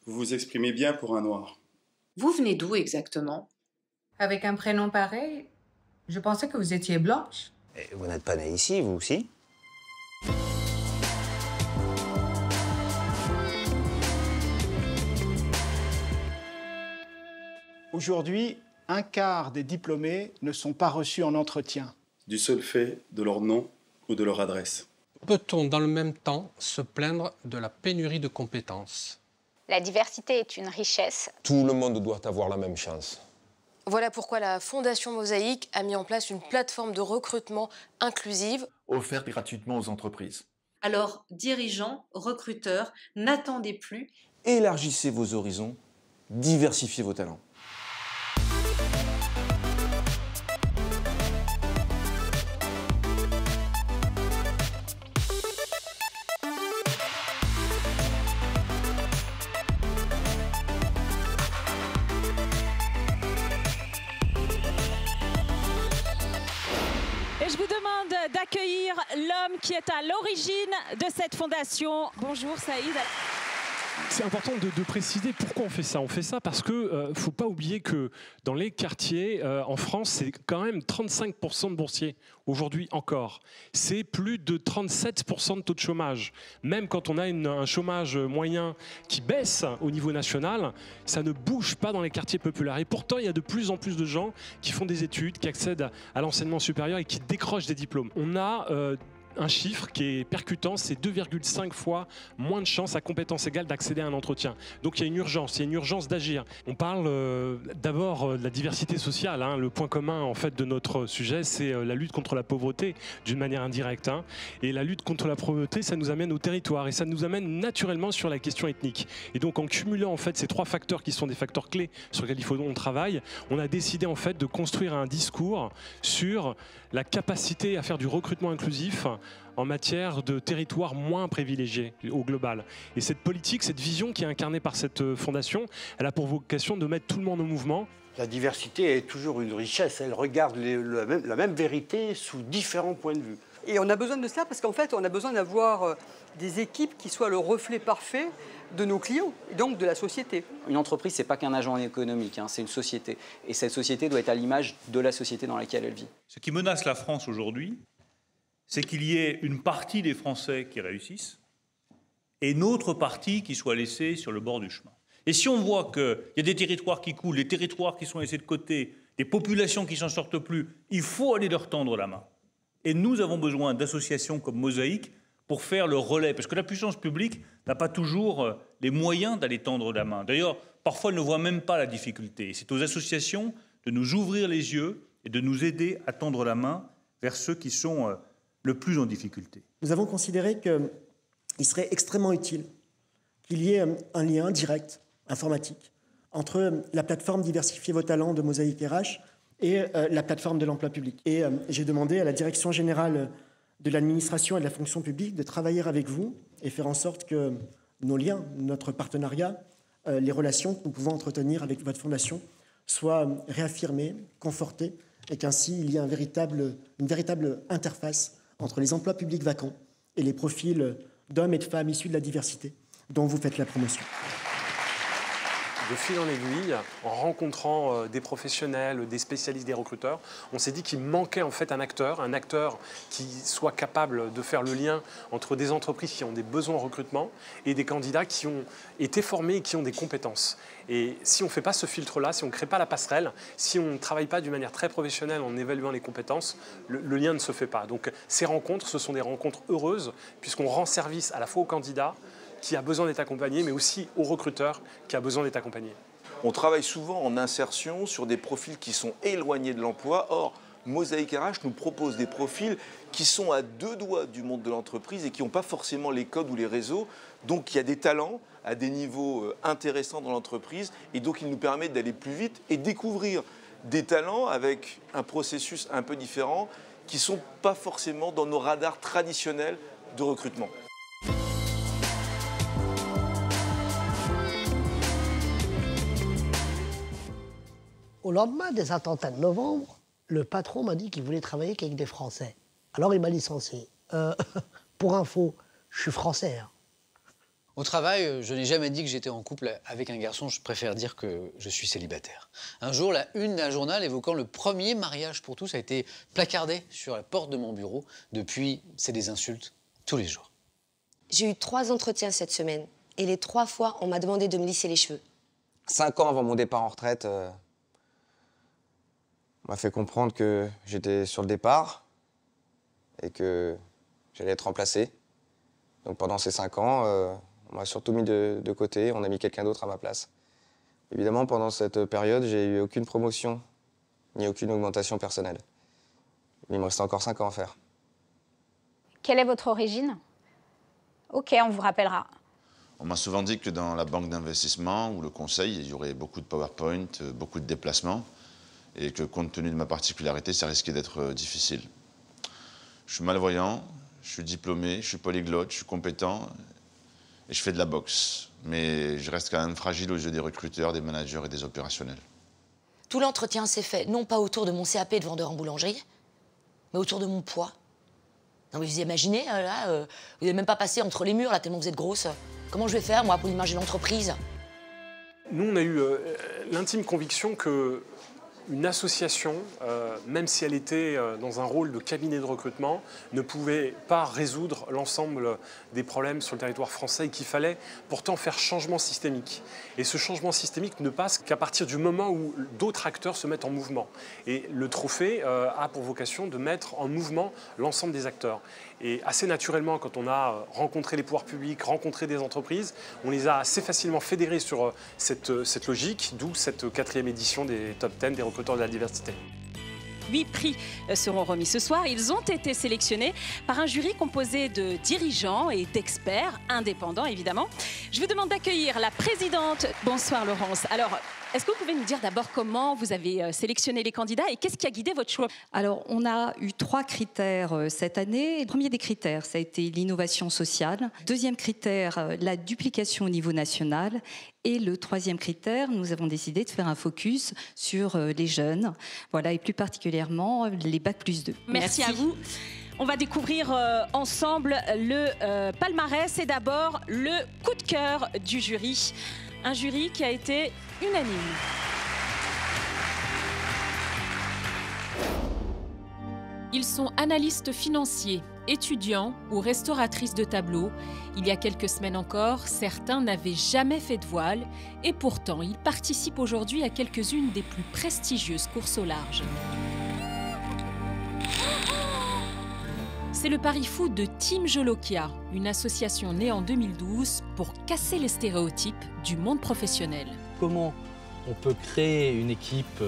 Vous vous exprimez bien pour un noir. Vous venez d'où exactement? Avec un prénom pareil, je pensais que vous étiez blanche. Et vous n'êtes pas né ici, vous aussi? Aujourd'hui, un quart des diplômés ne sont pas reçus en entretien. Du seul fait de leur nom ou de leur adresse. Peut-on dans le même temps se plaindre de la pénurie de compétences? La diversité est une richesse. Tout le monde doit avoir la même chance. Voilà pourquoi la Fondation Mosaïque a mis en place une plateforme de recrutement inclusive. Offerte gratuitement aux entreprises. Alors, dirigeants, recruteurs, n'attendez plus. Élargissez vos horizons, diversifiez vos talents. Et je vous demande d'accueillir l'homme qui est à l'origine de cette fondation. Bonjour Saïd. C'est important de préciser pourquoi on fait ça. On fait ça parce que faut pas oublier que dans les quartiers en France, c'est quand même 35% de boursiers aujourd'hui encore. C'est plus de 37% de taux de chômage. Même quand on a un chômage moyen qui baisse au niveau national, ça ne bouge pas dans les quartiers populaires. Et pourtant, il y a de plus en plus de gens qui font des études, qui accèdent à l'enseignement supérieur et qui décrochent des diplômes. On a un chiffre qui est percutant, c'est 2,5 fois moins de chances à compétence égale d'accéder à un entretien. Donc il y a une urgence d'agir. On parle d'abord de la diversité sociale. Hein. Le point commun en fait de notre sujet, c'est la lutte contre la pauvreté d'une manière indirecte. Hein. Et la lutte contre la pauvreté, ça nous amène au territoire et ça nous amène naturellement sur la question ethnique. Et donc en cumulant en fait ces trois facteurs qui sont des facteurs clés sur lesquels on travaille, on a décidé en fait de construire un discours sur la capacité à faire du recrutement inclusif en matière de territoires moins privilégiés au global. Et cette politique, cette vision qui est incarnée par cette fondation, elle a pour vocation de mettre tout le monde en mouvement. La diversité est toujours une richesse, elle regarde la même vérité sous différents points de vue. Et on a besoin de cela parce qu'en fait, on a besoin d'avoir des équipes qui soient le reflet parfait de nos clients, et donc de la société. Une entreprise, c'est pas qu'un agent économique, hein, c'est une société. Et cette société doit être à l'image de la société dans laquelle elle vit. Ce qui menace la France aujourd'hui, c'est qu'il y ait une partie des Français qui réussissent et une autre partie qui soit laissée sur le bord du chemin. Et si on voit qu'il y a des territoires qui coulent, des territoires qui sont laissés de côté, des populations qui s'en sortent plus, il faut aller leur tendre la main. Et nous avons besoin d'associations comme Mosaïque pour faire le relais, parce que la puissance publique n'a pas toujours les moyens d'aller tendre la main. D'ailleurs, parfois, elle ne voit même pas la difficulté. C'est aux associations de nous ouvrir les yeux et de nous aider à tendre la main vers ceux qui sont le plus en difficulté. Nous avons considéré qu'il serait extrêmement utile qu'il y ait un lien direct, informatique, entre la plateforme Diversifiez vos talents de Mosaïque RH et la plateforme de l'emploi public. Et j'ai demandé à la Direction générale de l'administration et de la fonction publique de travailler avec vous et faire en sorte que nos liens, notre partenariat, les relations que nous pouvons entretenir avec votre fondation soient réaffirmées, confortées, et qu'ainsi il y ait une véritable interface entre les emplois publics vacants et les profils d'hommes et de femmes issus de la diversité dont vous faites la promotion. De fil en aiguille, en rencontrant des professionnels, des spécialistes, des recruteurs, on s'est dit qu'il manquait en fait un acteur qui soit capable de faire le lien entre des entreprises qui ont des besoins en recrutement et des candidats qui ont été formés et qui ont des compétences. Et si on ne fait pas ce filtre-là, si on ne crée pas la passerelle, si on ne travaille pas d'une manière très professionnelle en évaluant les compétences, le lien ne se fait pas. Donc ces rencontres, ce sont des rencontres heureuses puisqu'on rend service à la fois aux candidats qui a besoin d'être accompagné, mais aussi aux recruteurs qui a besoin d'être accompagné. On travaille souvent en insertion sur des profils qui sont éloignés de l'emploi. Or, Mosaïque RH nous propose des profils qui sont à deux doigts du monde de l'entreprise et qui n'ont pas forcément les codes ou les réseaux. Donc, il y a des talents à des niveaux intéressants dans l'entreprise et donc il nous permet d'aller plus vite et découvrir des talents avec un processus un peu différent qui ne sont pas forcément dans nos radars traditionnels de recrutement. Au lendemain des attentats de novembre, le patron m'a dit qu'il voulait travailler qu'avec des Français. Alors il m'a licencié. Pour info, je suis français. Hein. Au travail, je n'ai jamais dit que j'étais en couple avec un garçon, je préfère dire que je suis célibataire. Un jour, la une d'un journal évoquant le premier mariage pour tous a été placardée sur la porte de mon bureau. Depuis, c'est des insultes tous les jours. J'ai eu 3 entretiens cette semaine et les 3 fois, on m'a demandé de me lisser les cheveux. 5 ans avant mon départ en retraite, on m'a fait comprendre que j'étais sur le départ et que j'allais être remplacé. Donc pendant ces 5 ans, on m'a surtout mis de côté, on a mis quelqu'un d'autre à ma place. Évidemment, pendant cette période, j'ai eu aucune promotion, ni aucune augmentation personnelle. Il me restait encore 5 ans à faire. Quelle est votre origine? Ok, on vous rappellera. On m'a souvent dit que dans la banque d'investissement ou le conseil, il y aurait beaucoup de PowerPoint, beaucoup de déplacements, et que compte tenu de ma particularité, ça risquait d'être difficile. Je suis malvoyant, je suis diplômé, je suis polyglotte, je suis compétent, et je fais de la boxe. Mais je reste quand même fragile aux yeux des recruteurs, des managers et des opérationnels. Tout l'entretien s'est fait, non pas autour de mon CAP de vendeur en boulangerie, mais autour de mon poids. Non mais vous imaginez, là, vous n'avez même pas passé entre les murs, là, tellement vous êtes grosse. Comment je vais faire, moi, pour l'image de l'entreprise? Nous, on a eu l'intime conviction que une association, même si elle était dans un rôle de cabinet de recrutement, ne pouvait pas résoudre l'ensemble des problèmes sur le territoire français et qu'il fallait pourtant faire changement systémique. Et ce changement systémique ne passe qu'à partir du moment où d'autres acteurs se mettent en mouvement. Et le trophée a pour vocation de mettre en mouvement l'ensemble des acteurs. Et assez naturellement, quand on a rencontré les pouvoirs publics, rencontré des entreprises, on les a assez facilement fédérés sur cette logique, d'où cette 4e édition des Top 10 des recruteurs de la diversité. 8 prix seront remis ce soir. Ils ont été sélectionnés par un jury composé de dirigeants et d'experts, indépendants évidemment. Je vous demande d'accueillir la présidente. Bonsoir Laurence. Alors, est-ce que vous pouvez nous dire d'abord comment vous avez sélectionné les candidats et qu'est-ce qui a guidé votre choix? Alors, on a eu 3 critères cette année. Le premier des critères, ça a été l'innovation sociale. Deuxième critère, la duplication au niveau national. Et le 3e critère, nous avons décidé de faire un focus sur les jeunes, voilà, et plus particulièrement les Bac+2. Merci à vous. On va découvrir ensemble le palmarès et d'abord le coup de cœur du jury. Un jury qui a été unanime. Ils sont analystes financiers, étudiants ou restauratrices de tableaux. Il y a quelques semaines encore, certains n'avaient jamais fait de voile et pourtant ils participent aujourd'hui à quelques-unes des plus prestigieuses courses au large. C'est le pari fou de Team Jolokia, une association née en 2012 pour casser les stéréotypes du monde professionnel. Comment on peut créer une équipe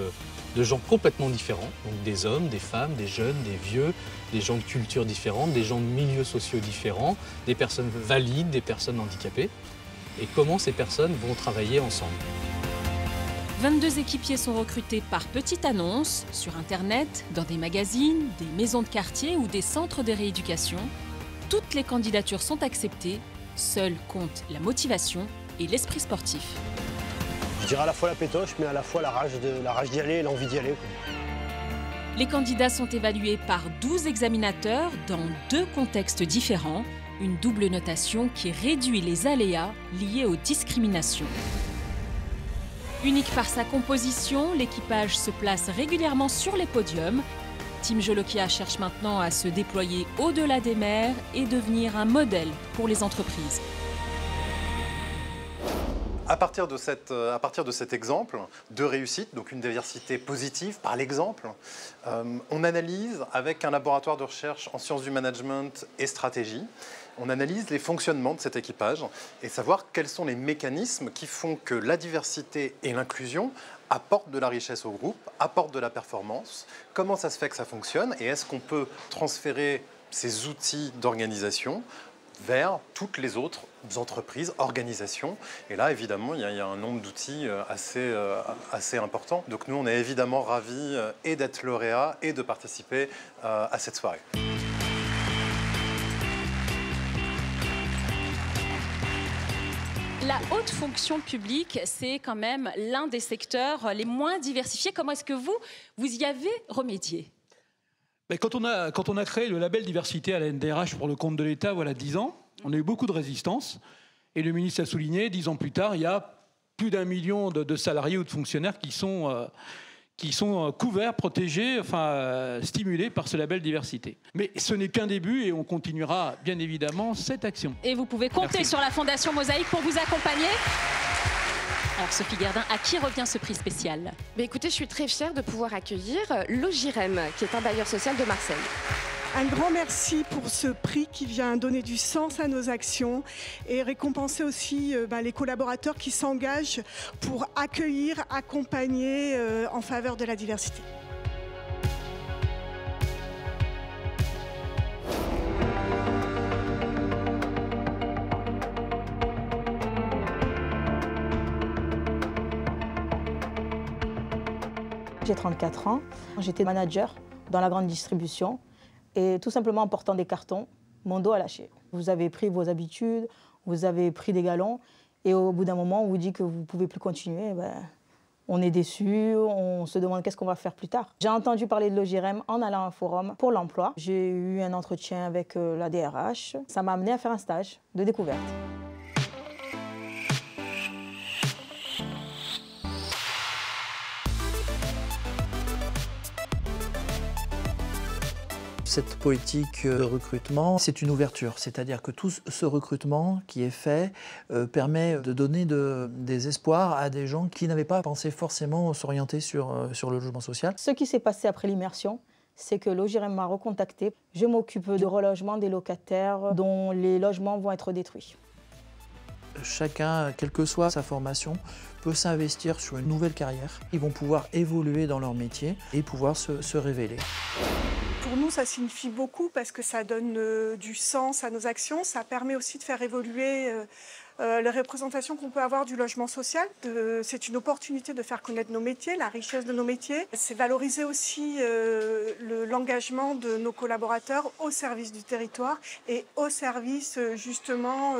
de gens complètement différents, donc des hommes, des femmes, des jeunes, des vieux, des gens de cultures différentes, des gens de milieux sociaux différents, des personnes valides, des personnes handicapées, et comment ces personnes vont travailler ensemble. 22 équipiers sont recrutés par petite annonce, sur Internet, dans des magazines, des maisons de quartier ou des centres de rééducation. Toutes les candidatures sont acceptées, seul compte la motivation et l'esprit sportif. Je dirais à la fois la pétoche, mais à la fois la rage d'y aller et l'envie d'y aller. Les candidats sont évalués par 12 examinateurs dans 2 contextes différents, une double notation qui réduit les aléas liés aux discriminations. Unique par sa composition, l'équipage se place régulièrement sur les podiums. Team Jolokia cherche maintenant à se déployer au-delà des mers et devenir un modèle pour les entreprises. À partir de cet exemple de réussite, donc une diversité positive par l'exemple, on analyse avec un laboratoire de recherche en sciences du management et stratégie, on analyse les fonctionnements de cet équipage et savoir quels sont les mécanismes qui font que la diversité et l'inclusion apportent de la richesse au groupe, apportent de la performance, comment ça se fait que ça fonctionne et est-ce qu'on peut transférer ces outils d'organisation vers toutes les autres entreprises, organisations. Et là, évidemment, il y a un nombre d'outils assez important. Donc nous, on est évidemment ravis et d'être lauréats et de participer à cette soirée. La haute fonction publique, c'est quand même l'un des secteurs les moins diversifiés. Comment est-ce que vous y avez remédié ? Quand on a créé le label diversité à la NDRH pour le compte de l'État, voilà 10 ans, on a eu beaucoup de résistance. Et le ministre a souligné, 10 ans plus tard, il y a plus d'1 million de salariés ou de fonctionnaires qui sont couverts, protégés, stimulés par ce label diversité. Mais ce n'est qu'un début et on continuera bien évidemment cette action. Et vous pouvez compter sur la Fondation Mosaïque pour vous accompagner. Alors Sophie Gardin, à qui revient ce prix spécial? Écoutez, je suis très fière de pouvoir accueillir Logirem, qui est un bailleur social de Marseille. Un grand merci pour ce prix qui vient donner du sens à nos actions et récompenser aussi les collaborateurs qui s'engagent pour accueillir, accompagner en faveur de la diversité. J'ai 34 ans, j'étais manager dans la grande distribution et tout simplement en portant des cartons, mon dos a lâché. Vous avez pris vos habitudes, vous avez pris des galons et au bout d'un moment on vous dit que vous ne pouvez plus continuer. On est déçu, on se demande qu'est-ce qu'on va faire plus tard. J'ai entendu parler de Logirem en allant à un forum pour l'emploi. J'ai eu un entretien avec la DRH. Ça m'a amené à faire un stage de découverte. Cette politique de recrutement, c'est une ouverture, c'est-à-dire que tout ce recrutement qui est fait permet de donner des espoirs à des gens qui n'avaient pas pensé forcément s'orienter sur le logement social. Ce qui s'est passé après l'immersion, c'est que Logirem m'a recontacté. Je m'occupe de relogement des locataires dont les logements vont être détruits. Chacun, quelle que soit sa formation, peut s'investir sur une nouvelle carrière. Ils vont pouvoir évoluer dans leur métier et pouvoir se révéler. Pour nous, ça signifie beaucoup parce que ça donne du sens à nos actions. Ça permet aussi de faire évoluer les représentations qu'on peut avoir du logement social. C'est une opportunité de faire connaître nos métiers, la richesse de nos métiers. C'est valoriser aussi l'engagement de nos collaborateurs au service du territoire et au service justement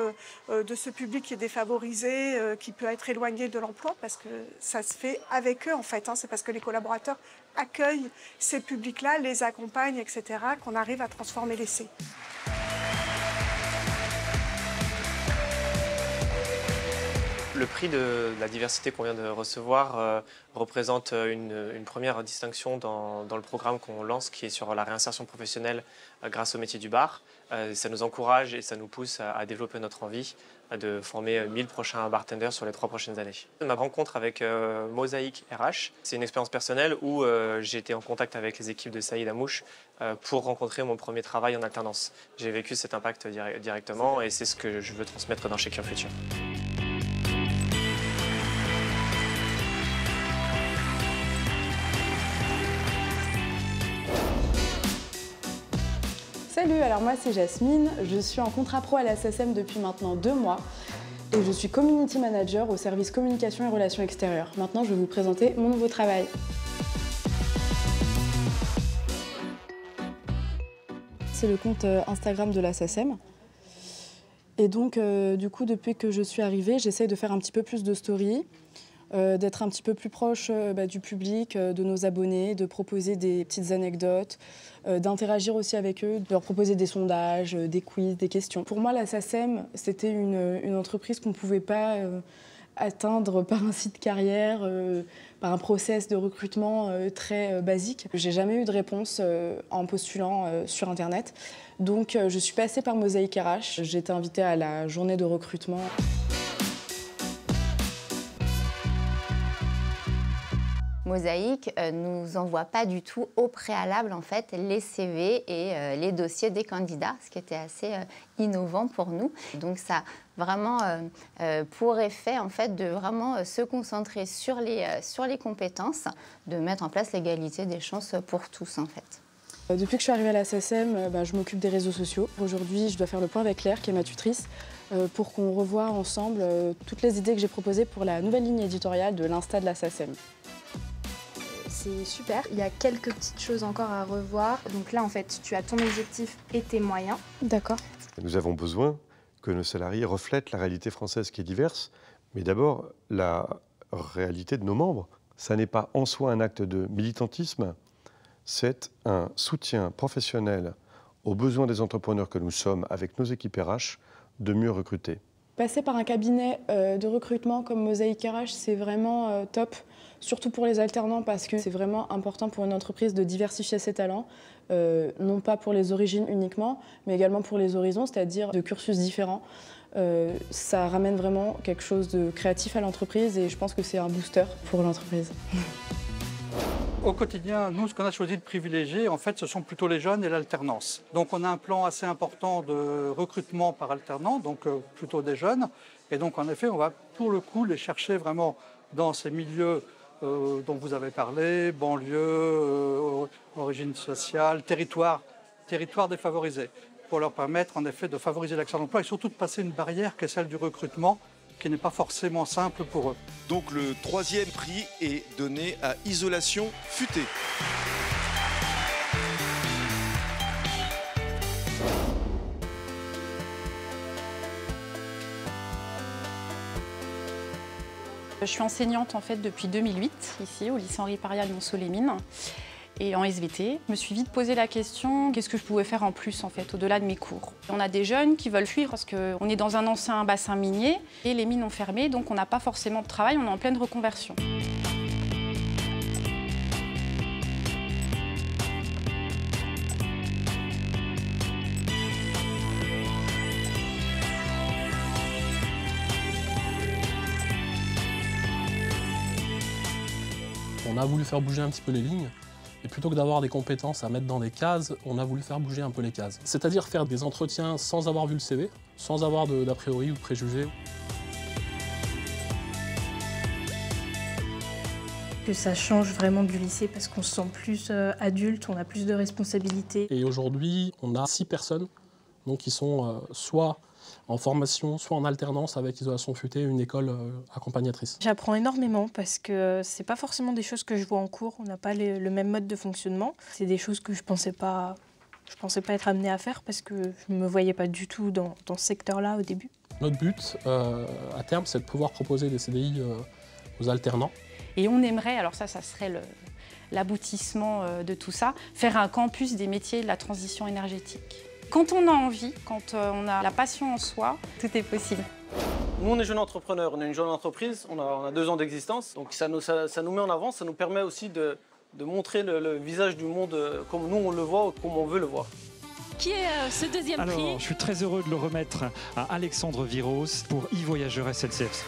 de ce public qui est défavorisé, qui peut être éloigné de l'emploi parce que ça se fait avec eux en fait. C'est parce que les collaborateurs accueillent ces publics-là, les accompagnent, etc., qu'on arrive à transformer l'essai. Le prix de la diversité qu'on vient de recevoir représente une première distinction dans le programme qu'on lance qui est sur la réinsertion professionnelle grâce au métier du bar. Ça nous encourage et ça nous pousse à développer notre envie de former 1000 prochains bartenders sur les 3 prochaines années. Ma rencontre avec Mosaïque RH, c'est une expérience personnelle où j'ai été en contact avec les équipes de Saïd Amouche pour rencontrer mon premier travail en alternance. J'ai vécu cet impact directement et c'est ce que je veux transmettre dans Shake Your Future. Salut, alors moi c'est Jasmine, je suis en contrat pro à la SACEM depuis maintenant 2 mois et je suis Community Manager au service communication et relations extérieures. Maintenant je vais vous présenter mon nouveau travail. C'est le compte Instagram de la SACEM. Et donc du coup depuis que je suis arrivée, j'essaye de faire un petit peu plus de story, d'être un petit peu plus proche du public, de nos abonnés, de proposer des petites anecdotes, d'interagir aussi avec eux, de leur proposer des sondages, des quiz, des questions. Pour moi, la SACEM, c'était une entreprise qu'on ne pouvait pas atteindre par un site carrière, par un process de recrutement très basique. J'ai jamais eu de réponse en postulant sur Internet. Donc, je suis passée par Mosaïque RH. J'ai été invitée à la journée de recrutement. Mosaïque nous envoie pas du tout au préalable en fait les CV et les dossiers des candidats, ce qui était assez innovant pour nous. Donc ça a vraiment pour effet en fait de vraiment se concentrer sur les compétences, de mettre en place l'égalité des chances pour tous en fait. Depuis que je suis arrivée à la SACEM, je m'occupe des réseaux sociaux. Aujourd'hui, je dois faire le point avec Claire, qui est ma tutrice, pour qu'on revoie ensemble toutes les idées que j'ai proposées pour la nouvelle ligne éditoriale de l'Insta de la SACEM. C'est super. Il y a quelques petites choses encore à revoir. Donc là, en fait, tu as ton objectif et tes moyens. D'accord. Nous avons besoin que nos salariés reflètent la réalité française qui est diverse, mais d'abord la réalité de nos membres. Ça n'est pas en soi un acte de militantisme, c'est un soutien professionnel aux besoins des entrepreneurs que nous sommes avec nos équipes RH de mieux recruter. Passer par un cabinet de recrutement comme Mosaïque RH, c'est vraiment top, surtout pour les alternants parce que c'est vraiment important pour une entreprise de diversifier ses talents, non pas pour les origines uniquement, mais également pour les horizons, c'est-à-dire de cursus différents. Ça ramène vraiment quelque chose de créatif à l'entreprise et je pense que c'est un booster pour l'entreprise. Au quotidien, nous, ce qu'on a choisi de privilégier, en fait, ce sont plutôt les jeunes et l'alternance. Donc, on a un plan assez important de recrutement par alternant, donc plutôt des jeunes. Et donc, en effet, on va pour le coup les chercher vraiment dans ces milieux dont vous avez parlé, banlieue, origine sociale, territoire défavorisé, pour leur permettre, en effet, de favoriser l'accès à l'emploi et surtout de passer une barrière qui est celle du recrutement, qui n'est pas forcément simple pour eux. Donc le 3e prix est donné à Isolation Futée. Je suis enseignante en fait depuis 2008 ici au lycée Henri Paria de Monceau-les-Mines. Et en SVT, je me suis vite posé la question, qu'est-ce que je pouvais faire en plus en fait, au-delà de mes cours. On a des jeunes qui veulent fuir parce qu'on est dans un ancien bassin minier et les mines ont fermé, donc on n'a pas forcément de travail, on est en pleine reconversion. On a voulu faire bouger un petit peu les lignes. Et plutôt que d'avoir des compétences à mettre dans des cases, on a voulu faire bouger un peu les cases. C'est-à-dire faire des entretiens sans avoir vu le CV, sans avoir d'a priori ou de préjugés. Que ça change vraiment du lycée parce qu'on se sent plus adulte, on a plus de responsabilités. Et aujourd'hui, on a 6 personnes donc, qui sont soit en formation, soit en alternance avec Isolation Futée, une école accompagnatrice. J'apprends énormément parce que c'est pas forcément des choses que je vois en cours, on n'a pas le même mode de fonctionnement. C'est des choses que je pensais pas être amenée à faire parce que je ne me voyais pas du tout dans ce secteur-là au début. Notre but, à terme, c'est de pouvoir proposer des CDI aux alternants. Et on aimerait, alors ça serait l'aboutissement de tout ça, faire un campus des métiers de la transition énergétique. Quand on a envie, quand on a la passion en soi, tout est possible. Nous, on est jeunes entrepreneurs, on est une jeune entreprise, on a 2 ans d'existence, donc ça nous met en avant, ça nous permet aussi de montrer le visage du monde comme nous on le voit, comme on veut le voir. Qui est ce deuxième prix? Alors, je suis très heureux de le remettre à Alexandre Viros pour e-Voyageur SNCF.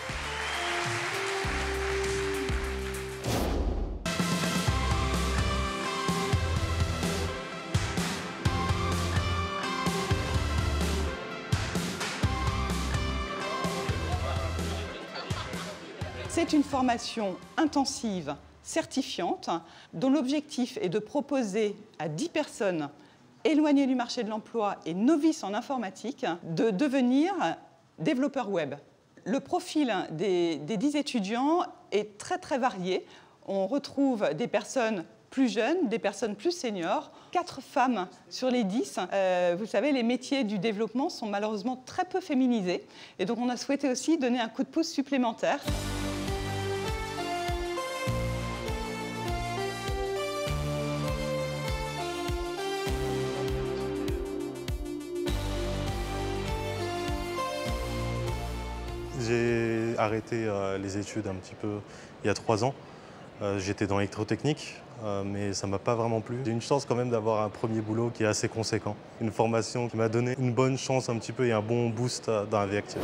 C'est une formation intensive, certifiante, dont l'objectif est de proposer à 10 personnes éloignées du marché de l'emploi et novices en informatique de devenir développeurs web. Le profil des 10 étudiants est très très varié. On retrouve des personnes plus jeunes, des personnes plus seniors, 4 femmes sur les 10. Vous savez, les métiers du développement sont malheureusement très peu féminisés. Et donc on a souhaité aussi donner un coup de pouce supplémentaire. J'ai arrêté les études un petit peu il y a 3 ans. J'étais dans l'électrotechnique, mais ça ne m'a pas vraiment plu. J'ai une chance quand même d'avoir un premier boulot qui est assez conséquent. Une formation qui m'a donné une bonne chance un petit peu et un bon boost dans la vie actuelle.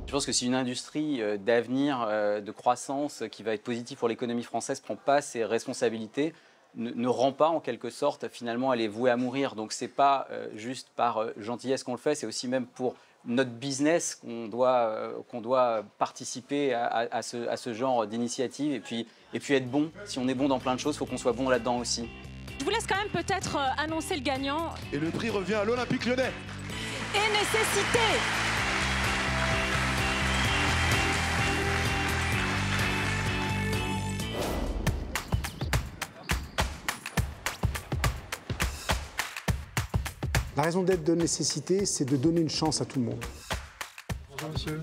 Je pense que si une industrie d'avenir, de croissance, qui va être positive pour l'économie française, ne prend pas ses responsabilités, ne rend pas en quelque sorte, finalement, elle est vouée à mourir. Donc ce n'est pas juste par gentillesse qu'on le fait, c'est aussi même pour notre business qu'on doit participer à ce genre d'initiative et puis être bon. Si on est bon dans plein de choses, il faut qu'on soit bon là-dedans aussi. Je vous laisse quand même peut-être annoncer le gagnant. Et le prix revient à l'Olympique Lyonnais. Et Nécessité. La raison d'être de Nécessité, c'est de donner une chance à tout le monde. Bonjour monsieur,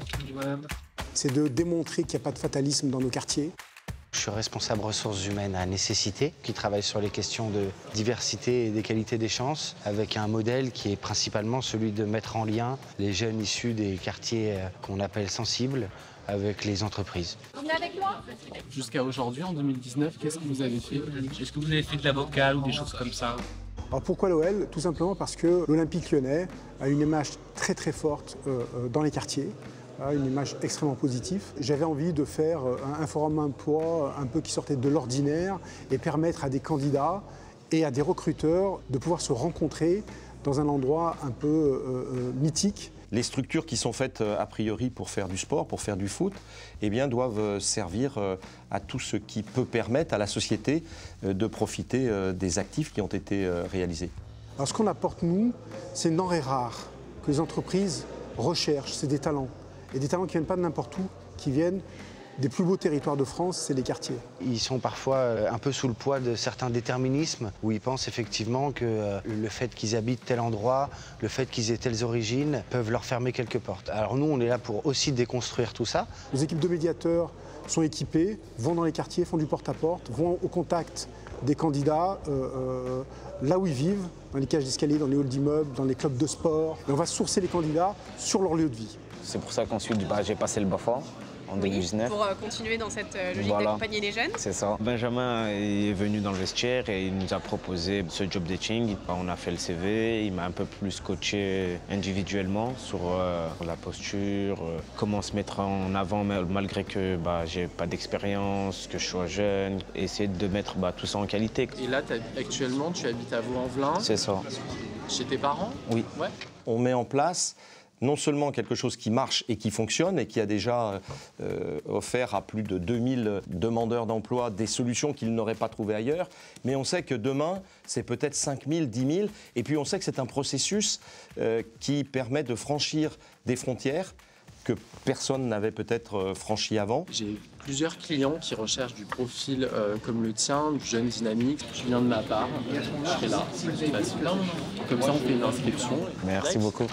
c'est de démontrer qu'il n'y a pas de fatalisme dans nos quartiers. Je suis responsable ressources humaines à Nécessité, qui travaille sur les questions de diversité et d'égalité des chances, avec un modèle qui est principalement celui de mettre en lien les jeunes issus des quartiers qu'on appelle sensibles avec les entreprises. Venez avec moi. Jusqu'à aujourd'hui, en 2019, qu'est-ce que vous avez fait? Est-ce que vous avez fait de la vocale ou des choses comme ça? Alors pourquoi l'OL? Tout simplement parce que l'Olympique lyonnais a une image très très forte dans les quartiers. Une image extrêmement positive. J'avais envie de faire un forum emploi un peu qui sortait de l'ordinaire et permettre à des candidats et à des recruteurs de pouvoir se rencontrer dans un endroit un peu mythique. Les structures qui sont faites a priori pour faire du sport, pour faire du foot, eh bien, doivent servir à tout ce qui peut permettre à la société de profiter des actifs qui ont été réalisés. Alors ce qu'on apporte nous, c'est une denrée rare que les entreprises recherchent, c'est des talents. Et des talents qui ne viennent pas de n'importe où, qui viennent des plus beaux territoires de France, c'est les quartiers. Ils sont parfois un peu sous le poids de certains déterminismes, où ils pensent effectivement que le fait qu'ils habitent tel endroit, le fait qu'ils aient telles origines, peuvent leur fermer quelques portes. Alors nous, on est là pour aussi déconstruire tout ça. Nos équipes de médiateurs sont équipées, vont dans les quartiers, font du porte-à-porte, vont au contact des candidats, là où ils vivent, dans les cages d'escalier, dans les halls d'immeubles, dans les clubs de sport. Et on va sourcer les candidats sur leur lieu de vie. C'est pour ça qu'ensuite j'ai passé le BAFA en 2019. Pour continuer dans cette logique d'accompagner les jeunes. C'est ça. Benjamin est venu dans le vestiaire et il nous a proposé ce job dating. On a fait le CV, il m'a un peu plus coaché individuellement sur la posture, comment se mettre en avant malgré que j'ai pas d'expérience, que je sois jeune, essayer de mettre tout ça en qualité. Et là, actuellement, tu habites à Vaux-en-Velin. C'est ça. Chez tes parents? Oui. Ouais. On met en place non seulement quelque chose qui marche et qui fonctionne et qui a déjà offert à plus de 2000 demandeurs d'emploi des solutions qu'ils n'auraient pas trouvées ailleurs, mais on sait que demain, c'est peut-être 5000, 10 000, et puis on sait que c'est un processus qui permet de franchir des frontières que personne n'avait peut-être franchi avant. J'ai plusieurs clients qui recherchent du profil comme le tien, du jeune dynamique. Tu viens de ma part, je serai là. Comme ça, on fait une inscription. Merci beaucoup.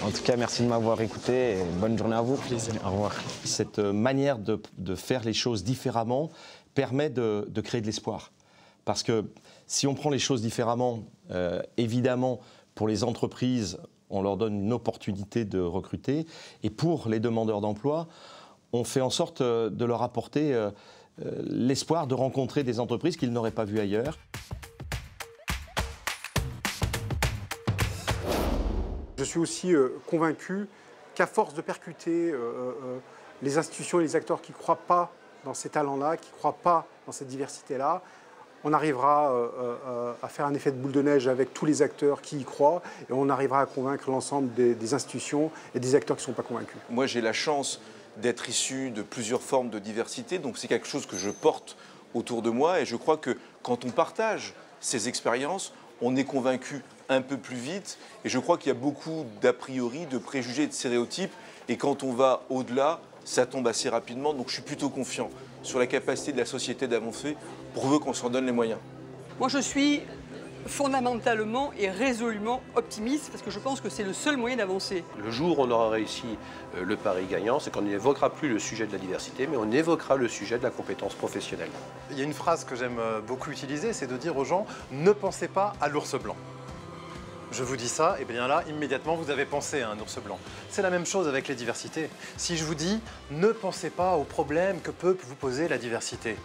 En tout cas, merci de m'avoir écouté et bonne journée à vous. Au revoir. Cette manière de faire les choses différemment permet de créer de l'espoir. Parce que si on prend les choses différemment, évidemment, pour les entreprises, on leur donne une opportunité de recruter. Et pour les demandeurs d'emploi, on fait en sorte de leur apporter l'espoir de rencontrer des entreprises qu'ils n'auraient pas vues ailleurs. Je suis aussi convaincu qu'à force de percuter les institutions et les acteurs qui ne croient pas dans ces talents-là, qui ne croient pas dans cette diversité-là, on arrivera à faire un effet de boule de neige avec tous les acteurs qui y croient et on arrivera à convaincre l'ensemble des institutions et des acteurs qui ne sont pas convaincus. Moi, j'ai la chance d'être issu de plusieurs formes de diversité, donc c'est quelque chose que je porte autour de moi et je crois que quand on partage ces expériences, on est convaincu un peu plus vite et je crois qu'il y a beaucoup d'a priori, de préjugés, de stéréotypes et quand on va au-delà, ça tombe assez rapidement, donc je suis plutôt confiant sur la capacité de la société d'avancer pourvu qu'on s'en donne les moyens. Moi, je suis fondamentalement et résolument optimiste parce que je pense que c'est le seul moyen d'avancer. Le jour où on aura réussi le pari gagnant, c'est qu'on n'évoquera plus le sujet de la diversité, mais on évoquera le sujet de la compétence professionnelle. Il y a une phrase que j'aime beaucoup utiliser, c'est de dire aux gens « ne pensez pas à l'ours blanc ». Je vous dis ça, et bien là, immédiatement, vous avez pensé à un ours blanc. C'est la même chose avec les diversités. Si je vous dis « ne pensez pas aux problèmes que peut vous poser la diversité »,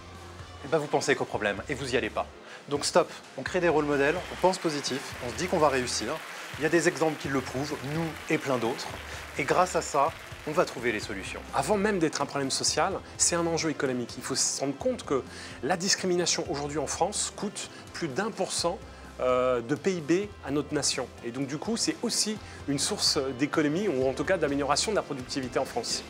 eh bien vous pensez qu'aux problèmes, et vous n'y allez pas. Donc stop, on crée des rôles modèles, on pense positif, on se dit qu'on va réussir. Il y a des exemples qui le prouvent, nous et plein d'autres. Et grâce à ça, on va trouver les solutions. Avant même d'être un problème social, c'est un enjeu économique. Il faut se rendre compte que la discrimination aujourd'hui en France coûte plus d'1% de PIB à notre nation. Et donc du coup, c'est aussi une source d'économie, ou en tout cas d'amélioration de la productivité en France.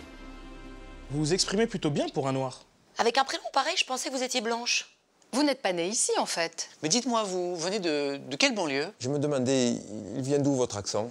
Vous vous exprimez plutôt bien pour un noir. Avec un prénom pareil, je pensais que vous étiez blanche. Vous n'êtes pas née ici, en fait. Mais dites-moi, vous venez de quelle banlieue? Je me demandais, il vient d'où votre accent?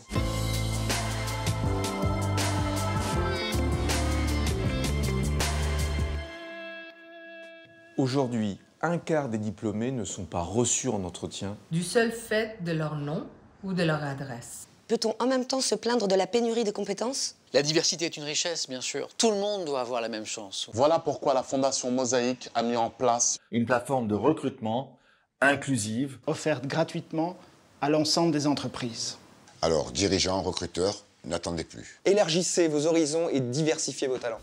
Aujourd'hui, un quart des diplômés ne sont pas reçus en entretien. Du seul fait de leur nom ou de leur adresse. Peut-on en même temps se plaindre de la pénurie de compétences La diversité est une richesse, bien sûr. Tout le monde doit avoir la même chance. Voilà pourquoi la Fondation Mosaïque a mis en place une plateforme de recrutement inclusive, offerte gratuitement à l'ensemble des entreprises. Alors, dirigeants, recruteurs, n'attendez plus. Élargissez vos horizons et diversifiez vos talents.